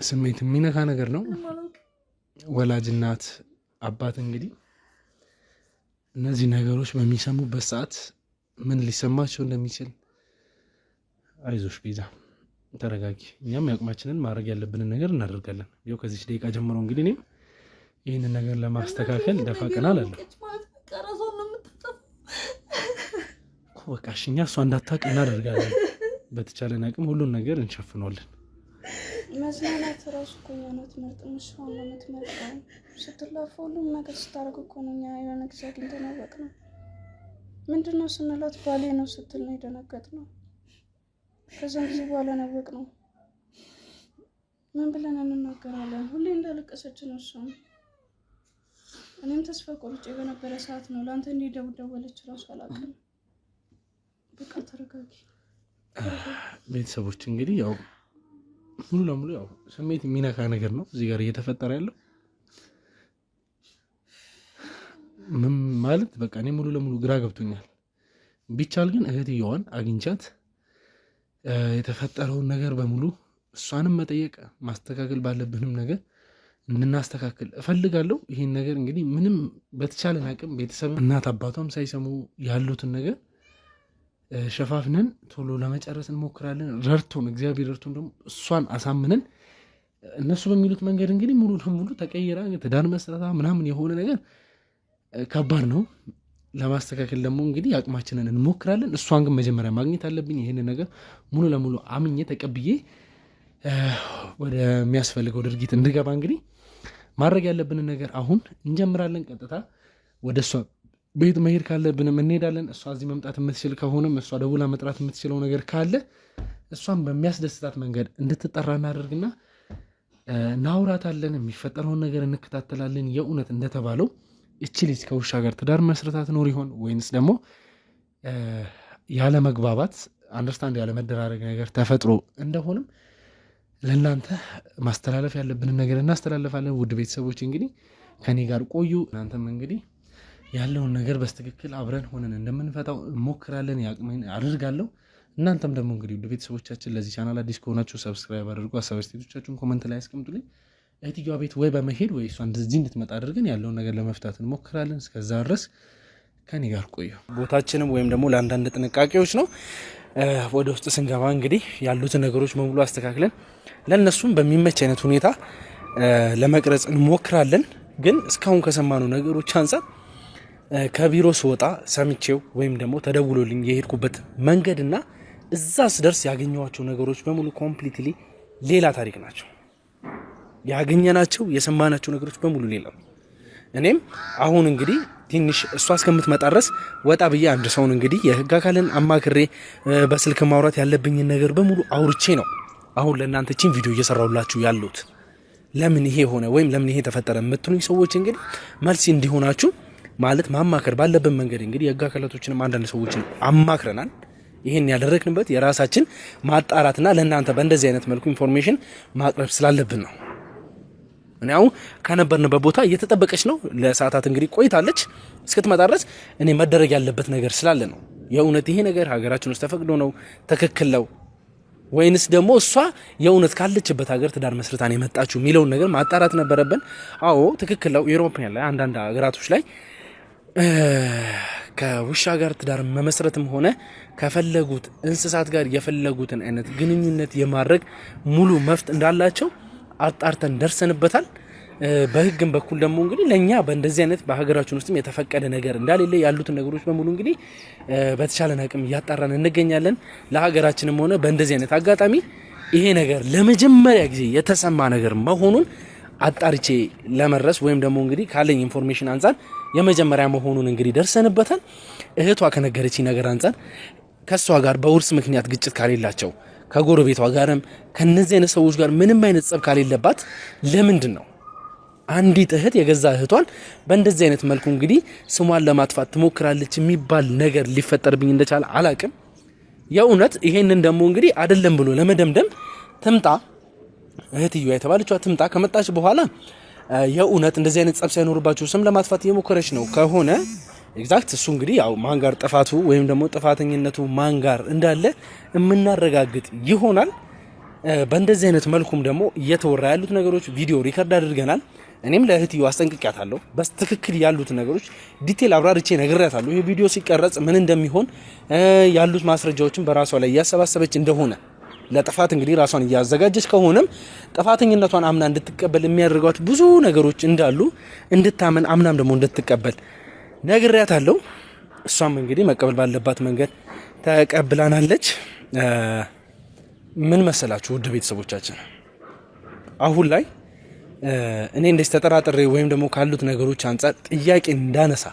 ስሜት የሚነካ ነገር ነው። ወላጅ እናት አባት እንግዲህ እነዚህ ነገሮች በሚሰሙበት ሰዓት ምን ሊሰማቸው እንደሚችል አይዞሽ ቤዛ ተረጋጊ። እኛም ያቅማችንን ማድረግ ያለብንን ነገር እናደርጋለን። ይኸው ከዚህ ደቂቃ ጀምሮ እንግዲህ እኔም ይህንን ነገር ለማስተካከል ደፋ ቀና አላለሁ። በቃ እኛ እሷ እንዳታውቅ እናደርጋለን። በተቻለን አቅም ሁሉን ነገር እንሸፍነዋለን። መዝናናት ራሱ እኮ የሆነ ትምህርት ምሽሆን ነው የምትመርጠው። ስትላፋ ሁሉም ነገር ስታደርግ እኮ ነው። እኛ የሆነ ጊዜ አግኝተን ያወቅነው ምንድነው ስንላት ባሌ ነው ስትል ነው የደነገጥነው። ከዛም ጊዜ በኋላ ናወቅ ነው። ምን ብለን እንናገራለን? ሁሌ እንዳለቀሰች ነው እሷ። እኔም ተስፋ ቆርጬ በነበረ ሰዓት ነው ለአንተ እንዲህ ደወለች ራሱ አላውቅም። በቃ ተረጋጊ። ቤተሰቦች እንግዲህ ያው ሙሉ ለሙሉ ያው ስሜት የሚነካ ነገር ነው እዚህ ጋር እየተፈጠረ ያለው። ምን ማለት በቃ እኔ ሙሉ ለሙሉ ግራ ገብቶኛል። ቢቻል ግን እህትየዋን አግኝቻት የተፈጠረውን ነገር በሙሉ እሷንም መጠየቅ ማስተካከል ባለብንም ነገር እንድናስተካክል እፈልጋለሁ። ይሄን ነገር እንግዲህ ምንም በተቻለን አቅም ቤተሰብ እናት አባቷም ሳይሰሙ ያሉትን ነገር ሸፋፍነን ቶሎ ለመጨረስ እንሞክራለን። ረድቶን እግዚአብሔር ረድቶን ደግሞ እሷን አሳምነን እነሱ በሚሉት መንገድ እንግዲህ ሙሉ ለሙሉ ተቀይራ ትዳር መስረታ ምናምን የሆነ ነገር ከባድ ነው። ለማስተካከል ደግሞ እንግዲህ አቅማችንን እንሞክራለን። እሷን ግን መጀመሪያ ማግኘት አለብኝ። ይሄን ነገር ሙሉ ለሙሉ አምኜ ተቀብዬ ወደ የሚያስፈልገው ድርጊት እንድገባ እንግዲህ ማድረግ ያለብንን ነገር አሁን እንጀምራለን። ቀጥታ ወደ እሷ ቤት መሄድ ካለብንም እንሄዳለን። እሷ እዚህ መምጣት የምትችል ከሆነም እሷ ደውላ መጥራት የምትችለው ነገር ካለ እሷን በሚያስደስታት መንገድ እንድትጠራ እናደርግና እናውራታለን። የሚፈጠረውን ነገር እንከታተላለን። የእውነት እንደተባለው እቺ ልጅ ከውሻ ጋር ትዳር መስረታ ትኖር ይሆን ወይንስ ደግሞ ያለ መግባባት አንደርስታንድ ያለ መደራረግ ነገር ተፈጥሮ እንደሆነም ለእናንተ ማስተላለፍ ያለብንን ነገር እናስተላለፋለን። ውድ ቤተሰቦች እንግዲህ ከኔ ጋር ቆዩ። እናንተም እንግዲህ ያለውን ነገር በስትክክል አብረን ሆነን እንደምንፈታው እንሞክራለን። ያቅሜን አድርጋለሁ። እናንተም ደግሞ እንግዲህ ውድ ቤተሰቦቻችን ለዚህ ቻናል አዲስ ከሆናችሁ ሰብስክራይብ አድርጉ። ሀሳብ አስተያየቶቻችሁን ኮመንት ላይ አስቀምጡልኝ። እህትየዋ ቤት ወይ በመሄድ ወይ እሷ እንደዚህ እንድትመጣ አድርገን ያለውን ነገር ለመፍታት እንሞክራለን። እስከዛ ድረስ ከኔ ጋር ቆዩ። ቦታችንም ወይም ደግሞ ለአንዳንድ ጥንቃቄዎች ነው። ወደ ውስጥ ስንገባ እንግዲህ ያሉትን ነገሮች በሙሉ አስተካክለን ለእነሱም በሚመች አይነት ሁኔታ ለመቅረጽ እንሞክራለን። ግን እስካሁን ከሰማነው ነገሮች አንጻር ከቢሮ ስወጣ ሰምቼው ወይም ደግሞ ተደውሎልኝ የሄድኩበት መንገድና እዛ ስደርስ ያገኘኋቸው ነገሮች በሙሉ ኮምፕሊትሊ ሌላ ታሪክ ናቸው። ያገኘናቸው የሰማናቸው ነገሮች በሙሉ ሌላ ነው። እኔም አሁን እንግዲህ ትንሽ እሷ እስከምትመጣ ድረስ ወጣ ብዬ አንድ ሰውን እንግዲህ የህግ አካልን አማክሬ በስልክ ማውራት ያለብኝን ነገር በሙሉ አውርቼ ነው አሁን ለእናንተ ቺን ቪዲዮ እየሰራሁላችሁ ያሉት። ለምን ይሄ ሆነ ወይም ለምን ይሄ ተፈጠረ የምትሉኝ ሰዎች እንግዲህ መልስ እንዲሆናችሁ ማለት ማማከር ባለብን መንገድ እንግዲህ የህግ አካላቶችንም አንዳንድ ሰዎችን አማክረናል። ይሄን ያደረግንበት የራሳችን ማጣራትና ለእናንተ በእንደዚህ አይነት መልኩ ኢንፎርሜሽን ማቅረብ ስላለብን ነው። እኔ አሁን ከነበርንበት ቦታ እየተጠበቀች ነው። ለሰዓታት እንግዲህ ቆይታለች። እስክትመጣ ድረስ እኔ መደረግ ያለበት ነገር ስላለ ነው። የእውነት ይሄ ነገር ሀገራችን ውስጥ ተፈቅዶ ነው ትክክል ነው ወይንስ ደግሞ እሷ የእውነት ካለችበት ሀገር ትዳር መስርታን የመጣችው የሚለውን ነገር ማጣራት ነበረብን። አዎ ትክክል ነው። ዩሮፒያን ላይ አንዳንድ ሀገራቶች ላይ ከውሻ ጋር ትዳር መመስረትም ሆነ ከፈለጉት እንስሳት ጋር የፈለጉትን አይነት ግንኙነት የማድረግ ሙሉ መብት እንዳላቸው አጣርተን ደርሰንበታል። በህግም በኩል ደግሞ እንግዲህ ለኛ በእንደዚህ አይነት በሀገራችን ውስጥም የተፈቀደ ነገር እንዳሌለ ያሉትን ነገሮች በሙሉ እንግዲህ በተቻለን አቅም እያጣራን እንገኛለን። ለሀገራችንም ሆነ በእንደዚህ አይነት አጋጣሚ ይሄ ነገር ለመጀመሪያ ጊዜ የተሰማ ነገር መሆኑን አጣርቼ ለመድረስ ወይም ደግሞ እንግዲህ ካለኝ ኢንፎርሜሽን አንፃር የመጀመሪያ መሆኑን እንግዲህ ደርሰንበታል። እህቷ ከነገረችኝ ነገር አንፃር ከሷ ጋር በውርስ ምክንያት ግጭት ካሌላቸው ከጎረቤቷ ጋርም ከነዚህ አይነት ሰዎች ጋር ምንም አይነት ጸብ ካሌለባት ለምንድን ነው አንዲት እህት የገዛ እህቷን በእንደዚህ አይነት መልኩ እንግዲህ ስሟን ለማጥፋት ትሞክራለች የሚባል ነገር ሊፈጠርብኝ እንደቻለ አላቅም። የእውነት ይሄንን ደግሞ እንግዲህ አይደለም ብሎ ለመደምደም ትምጣ እህትየዋ የተባለችዋ ትምጣ። ከመጣች በኋላ የእውነት እንደዚህ አይነት ጸብ ሳይኖርባቸው ስም ለማጥፋት እየሞከረች ነው ከሆነ ኤግዛክት እሱ እንግዲህ ያው ማን ጋር ጥፋቱ ወይም ደግሞ ጥፋተኝነቱ ማን ጋር እንዳለ የምናረጋግጥ ይሆናል። በእንደዚህ አይነት መልኩም ደግሞ እየተወራ ያሉት ነገሮች ቪዲዮ ሪከርድ አድርገናል። እኔም ለእህትዮ አስጠንቅቂያታለሁ። በትክክል ያሉት ነገሮች ዲቴል አብራርቼ ነግሬያታለሁ። ይሄ ቪዲዮ ሲቀረጽ ምን እንደሚሆን ያሉት ማስረጃዎችን በራሷ ላይ እያሰባሰበች እንደሆነ ለጥፋት እንግዲህ ራሷን እያዘጋጀች ከሆነም ጥፋተኝነቷን አምና እንድትቀበል የሚያደርጓት ብዙ ነገሮች እንዳሉ እንድታመን አምናም ደግሞ እንድትቀበል ነግሬያታለሁ። እሷም እንግዲህ መቀበል ባለባት መንገድ ተቀብላናለች። ምን መሰላችሁ ውድ ቤተሰቦቻችን፣ አሁን ላይ እኔ እንደዚህ ተጠራጥሬ ወይም ደግሞ ካሉት ነገሮች አንጻር ጥያቄ እንዳነሳ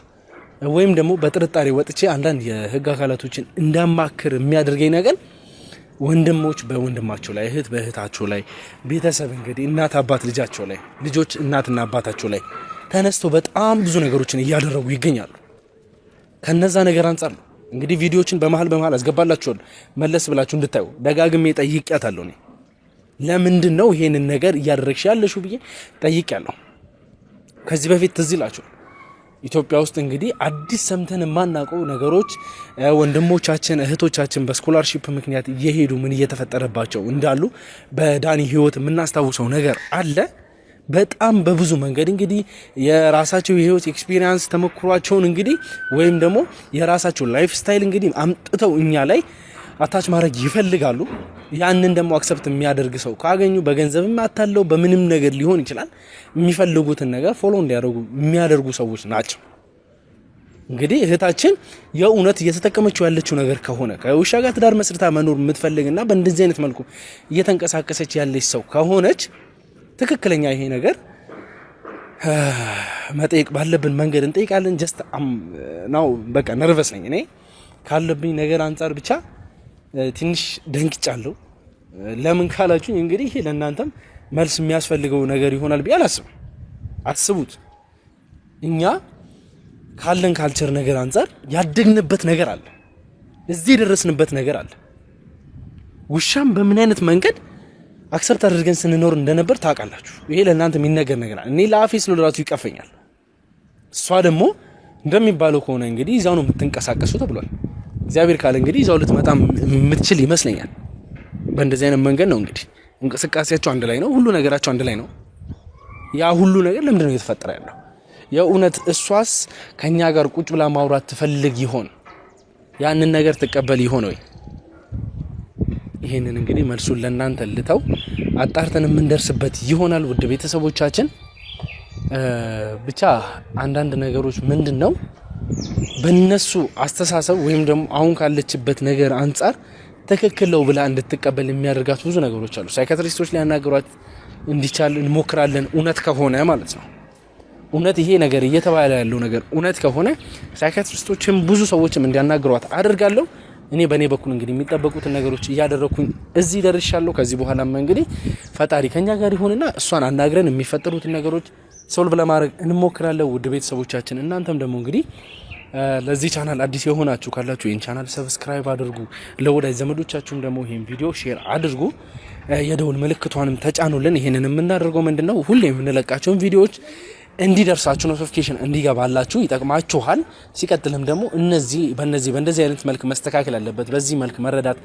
ወይም ደግሞ በጥርጣሬ ወጥቼ አንዳንድ የህግ አካላቶችን እንዳማክር የሚያደርገኝ ነገር ወንድሞች በወንድማቸው ላይ፣ እህት በእህታቸው ላይ፣ ቤተሰብ እንግዲህ እናት አባት ልጃቸው ላይ፣ ልጆች እናትና አባታቸው ላይ ተነስተው በጣም ብዙ ነገሮችን እያደረጉ ይገኛሉ። ከነዛ ነገር አንጻር ነው እንግዲህ ቪዲዮዎችን በመሃል አስገባላችኋለሁ መለስ ብላችሁ እንድታዩ ደጋግሜ ጠይቄያታለሁ። እኔ ለምንድን ነው ይሄንን ነገር እያደረግሽ ያለሽው ብዬ ጠይቄያለሁ። ከዚህ በፊት ትዝ ይላችሁ ኢትዮጵያ ውስጥ እንግዲህ አዲስ ሰምተን የማናውቀው ነገሮች ወንድሞቻችን እህቶቻችን በስኮላርሺፕ ምክንያት እየሄዱ ምን እየተፈጠረባቸው እንዳሉ በዳኒ ህይወት የምናስታውሰው ነገር አለ። በጣም በብዙ መንገድ እንግዲህ የራሳቸው የህይወት ኤክስፒሪየንስ ተመክሯቸውን እንግዲህ ወይም ደግሞ የራሳቸው ላይፍ ስታይል እንግዲህ አምጥተው እኛ ላይ አታች ማድረግ ይፈልጋሉ። ያንን ደግሞ አክሰፕት የሚያደርግ ሰው ካገኙ በገንዘብም አታለው በምንም ነገር ሊሆን ይችላል የሚፈልጉትን ነገር ፎሎ እንዲያደርጉ የሚያደርጉ ሰዎች ናቸው። እንግዲህ እህታችን የእውነት እየተጠቀመችው ያለችው ነገር ከሆነ ከውሻ ጋር ትዳር መስርታ መኖር የምትፈልግና በእንደዚህ አይነት መልኩ እየተንቀሳቀሰች ያለች ሰው ከሆነች ትክክለኛ ይሄ ነገር መጠየቅ ባለብን መንገድ እንጠይቃለን። ጀስት ናው በቃ ነርቨስ ነኝ እኔ ካለብኝ ነገር አንፃር ብቻ ትንሽ ደንግጫለሁ። ለምን ካላችሁኝ እንግዲህ ይሄ ለእናንተም መልስ የሚያስፈልገው ነገር ይሆናል ብዬ አላስብም። አስቡት፣ እኛ ካለን ካልቸር ነገር አንፃር ያደግንበት ነገር አለ፣ እዚህ የደረስንበት ነገር አለ። ውሻም በምን አይነት መንገድ አክሰፕት አድርገን ስንኖር እንደነበር ታውቃላችሁ። ይሄ ለእናንተ የሚነገር ነገር አለ። እኔ ለአፌ ስለራሱ ይቀፈኛል። እሷ ደግሞ እንደሚባለው ከሆነ እንግዲህ ይዛው ነው የምትንቀሳቀሱ ተብሏል። እግዚአብሔር ካለ እንግዲህ ይዛው ልትመጣ የምትችል ይመስለኛል። በእንደዚህ አይነት መንገድ ነው እንግዲህ እንቅስቃሴያቸው አንድ ላይ ነው፣ ሁሉ ነገራቸው አንድ ላይ ነው። ያ ሁሉ ነገር ለምንድን ነው እየተፈጠረ ያለው? የእውነት እሷስ ከኛ ጋር ቁጭ ብላ ማውራት ትፈልግ ይሆን? ያንን ነገር ትቀበል ይሆን ወይ? ይሄንን እንግዲህ መልሱን ለእናንተ ልተው፣ አጣርተን የምንደርስበት ይሆናል። ውድ ቤተሰቦቻችን ብቻ አንዳንድ ነገሮች ምንድን ነው በእነሱ አስተሳሰብ ወይም ደግሞ አሁን ካለችበት ነገር አንጻር ትክክል ነው ብላ እንድትቀበል የሚያደርጋት ብዙ ነገሮች አሉ። ሳይካትሪስቶች ሊያናገሯት እንዲቻል እንሞክራለን፣ እውነት ከሆነ ማለት ነው። እውነት ይሄ ነገር እየተባለ ያለው ነገር እውነት ከሆነ ሳይካትሪስቶችም ብዙ ሰዎችም እንዲያናግሯት አደርጋለሁ። እኔ በእኔ በኩል እንግዲህ የሚጠበቁትን ነገሮች እያደረኩኝ እዚህ ደርሻለሁ። ከዚህ በኋላም እንግዲህ ፈጣሪ ከኛ ጋር ይሁንና እሷን አናግረን የሚፈጠሩትን ነገሮች ሶልቭ ለማድረግ እንሞክራለን። ውድ ቤተሰቦቻችን እናንተም ደግሞ እንግዲህ ለዚህ ቻናል አዲስ የሆናችሁ ካላችሁ ይህን ቻናል ሰብስክራይብ አድርጉ። ለወዳጅ ዘመዶቻችሁም ደግሞ ይህን ቪዲዮ ሼር አድርጉ። የደውል ምልክቷንም ተጫኑልን። ይህንን የምናደርገው ምንድነው ሁሌ የምንለቃቸውን ቪዲዮዎች እንዲደርሳችሁ ኖቲፊኬሽን እንዲገባላችሁ ይጠቅማችኋል። ሲቀጥልም ደግሞ በእንደዚህ አይነት መልክ መስተካከል አለበት፣ በዚህ መልክ መረዳት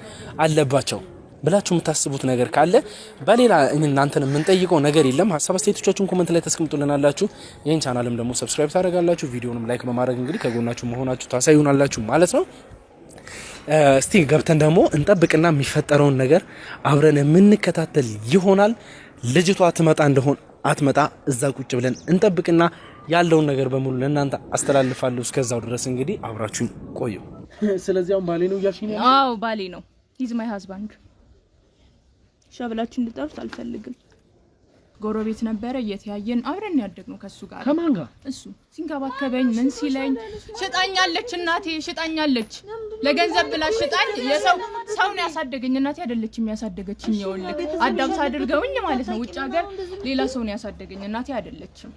አለባቸው ብላችሁ የምታስቡት ነገር ካለ በሌላ እናንተን የምንጠይቀው ነገር የለም። ሀሳብ አስተያየቶቻችሁን ኮሜንት ላይ ተስቀምጡልናላችሁ። ይህን ቻናልም ደግሞ ሰብስክራይብ ታደርጋላችሁ። ቪዲዮንም ላይክ በማድረግ እንግዲህ ከጎናችሁ መሆናችሁ ታሳዩናላችሁ ማለት ነው። እስቲ ገብተን ደግሞ እንጠብቅና የሚፈጠረውን ነገር አብረን የምንከታተል ይሆናል። ልጅቷ ትመጣ እንደሆን አትመጣ እዛ ቁጭ ብለን እንጠብቅና ያለውን ነገር በሙሉ ለእናንተ አስተላልፋለሁ። እስከዛው ድረስ እንግዲህ አብራችሁን ቆዩ። ስለዚህ አሁን ባሌ ነው እያልሽኝ ነው? አዎ ባሌ ነው። ሂዝ ማይ ሃዝባንድ። ሻብላችሁ እንድጠሩት አልፈልግም። ጎረቤት ነበረ፣ እየተያየን አብረን ያደግነው ከሱ ጋር። ከማን ጋር? እሱ ሲንከባከበኝ ምን ሲለኝ ሽጣኛለች፣ እናቴ ሽጣኛለች። ለገንዘብ ብላ ሽጣኝ። ሰው ነው ያሳደገኝ፣ እናቴ አይደለችም ያሳደገችኝ። ይኸውልህ አዳም ሳድርገውኝ ማለት ነው። ውጭ ሀገር ሌላ ሰው ነው ያሳደገኝ፣ እናቴ አይደለችም።